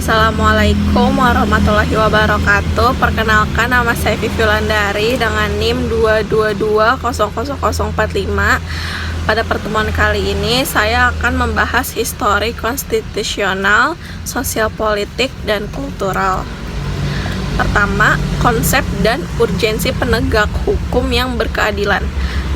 Assalamualaikum warahmatullahi wabarakatuh. Perkenalkan, nama saya Vivi Wulandari dengan NIM 2220045. Pada pertemuan kali ini saya akan membahas histori konstitusional, sosial politik, dan kultural. Pertama, konsep dan urgensi penegak hukum yang berkeadilan.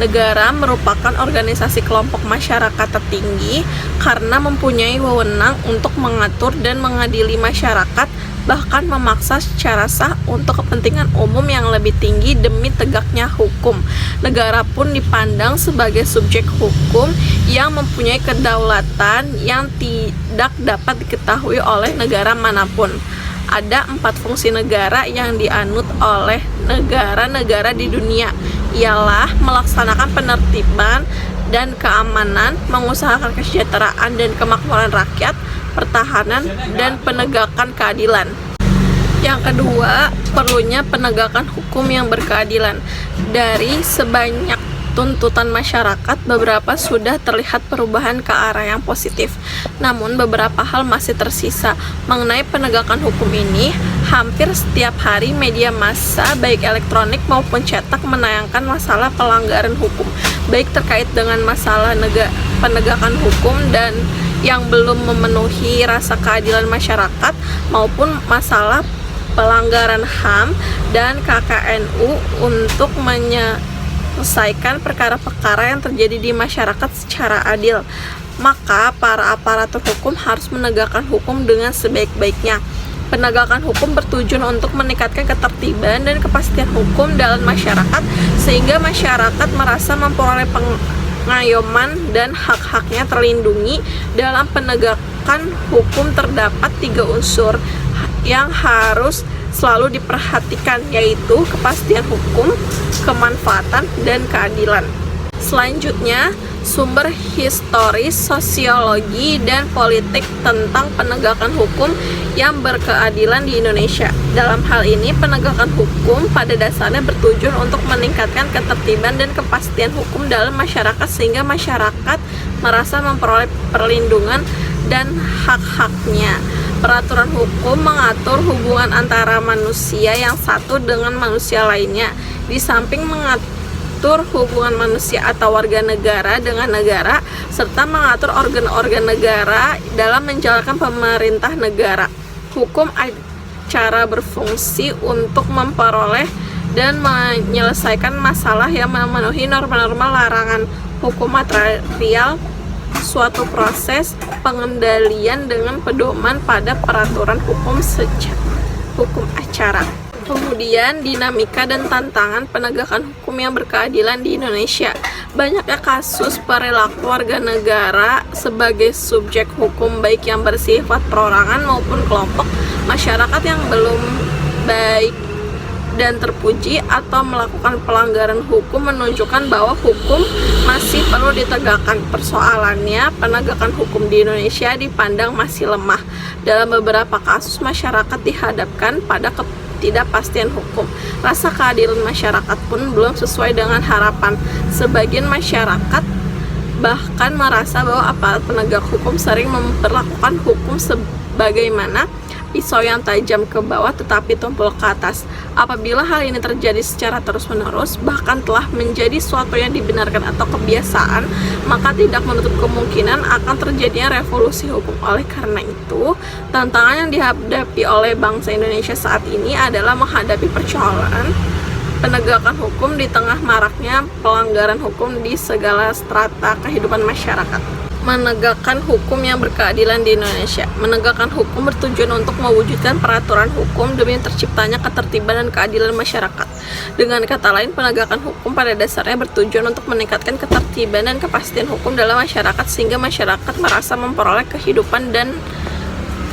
Negara merupakan organisasi kelompok masyarakat tertinggi karena mempunyai wewenang untuk mengatur dan mengadili masyarakat, bahkan memaksa secara sah untuk kepentingan umum yang lebih tinggi demi tegaknya hukum. Negara pun dipandang sebagai subjek hukum yang mempunyai kedaulatan yang tidak dapat diketahui oleh negara manapun. Ada 4 fungsi negara yang dianut oleh negara-negara di dunia, ialah melaksanakan penertiban dan keamanan, mengusahakan kesejahteraan dan kemakmuran rakyat, pertahanan, dan penegakan keadilan. Yang kedua, perlunya penegakan hukum yang berkeadilan. Dari sebanyak tuntutan masyarakat, beberapa sudah terlihat perubahan ke arah yang positif. Namun beberapa hal masih tersisa. Mengenai penegakan hukum ini, hampir setiap hari media massa baik elektronik maupun cetak menayangkan masalah pelanggaran hukum, baik terkait dengan masalah penegakan hukum dan yang belum memenuhi rasa keadilan masyarakat, maupun masalah pelanggaran HAM dan KKNU untuk menyelesaikan perkara-perkara yang terjadi di masyarakat secara adil. Maka para aparatur hukum harus menegakkan hukum dengan sebaik-baiknya. Penegakan hukum bertujuan untuk meningkatkan ketertiban dan kepastian hukum dalam masyarakat, sehingga masyarakat merasa memperoleh pengayoman dan hak-haknya terlindungi. Dalam penegakan hukum terdapat 3 unsur yang harus selalu diperhatikan, yaitu kepastian hukum, kemanfaatan, dan keadilan. Selanjutnya, sumber historis, sosiologi, dan politik tentang penegakan hukum yang berkeadilan di Indonesia. Dalam hal ini, penegakan hukum pada dasarnya bertujuan untuk meningkatkan ketertiban dan kepastian hukum dalam masyarakat, sehingga masyarakat merasa memperoleh perlindungan dan hak-haknya. Peraturan hukum mengatur hubungan antara manusia yang satu dengan manusia lainnya. Di samping mengatur hubungan manusia atau warga negara dengan negara, serta mengatur organ-organ negara dalam menjalankan pemerintah negara. Hukum acara berfungsi untuk memperoleh dan menyelesaikan masalah yang memenuhi norma-norma larangan hukum material suatu proses pengendalian dengan pedoman pada peraturan hukum acara. Kemudian, dinamika dan tantangan penegakan hukum yang berkeadilan di Indonesia. Banyaknya kasus perilaku warga negara sebagai subjek hukum, baik yang bersifat perorangan maupun kelompok masyarakat, yang belum baik dan terpuji atau melakukan pelanggaran hukum, menunjukkan bahwa hukum masih perlu ditegakkan. Persoalannya, penegakan hukum di Indonesia dipandang masih lemah. Dalam beberapa kasus, masyarakat dihadapkan pada ketidakpastian hukum. Rasa keadilan masyarakat pun belum sesuai dengan harapan. Sebagian masyarakat bahkan merasa bahwa aparat penegak hukum sering memperlakukan hukum sebagaimana pisau yang tajam ke bawah tetapi tumpul ke atas. Apabila hal ini terjadi secara terus-menerus, bahkan telah menjadi suatu yang dibenarkan atau kebiasaan, maka tidak menutup kemungkinan akan terjadinya revolusi hukum. Oleh karena itu, tantangan yang dihadapi oleh bangsa Indonesia saat ini adalah menghadapi persoalan penegakan hukum di tengah maraknya pelanggaran hukum di segala strata kehidupan masyarakat. Menegakkan hukum yang berkeadilan di Indonesia. Menegakkan hukum bertujuan untuk mewujudkan peraturan hukum demi terciptanya ketertiban dan keadilan masyarakat. Dengan kata lain, penegakan hukum pada dasarnya bertujuan untuk meningkatkan ketertiban dan kepastian hukum dalam masyarakat, sehingga masyarakat merasa memperoleh kehidupan dan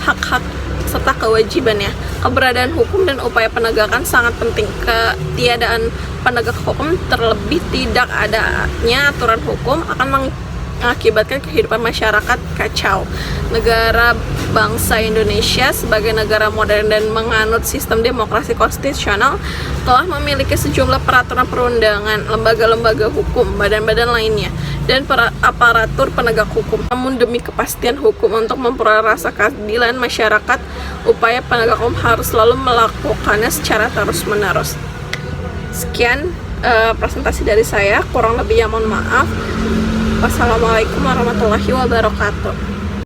hak-hak serta kewajibannya. Keberadaan hukum dan upaya penegakan sangat penting. Ketiadaan penegak hukum, terlebih tidak adanya aturan hukum, akan mengakibatkan kehidupan masyarakat kacau. Negara bangsa Indonesia sebagai negara modern dan menganut sistem demokrasi konstitusional telah memiliki sejumlah peraturan perundangan, lembaga-lembaga hukum, badan-badan lainnya dan aparatur penegak hukum. Namun demi kepastian hukum untuk memperoleh rasa keadilan masyarakat, upaya penegak hukum harus selalu melakukannya secara terus-menerus. Sekian presentasi dari saya, kurang lebihnya mohon maaf. Wassalamualaikum warahmatullahi wabarakatuh.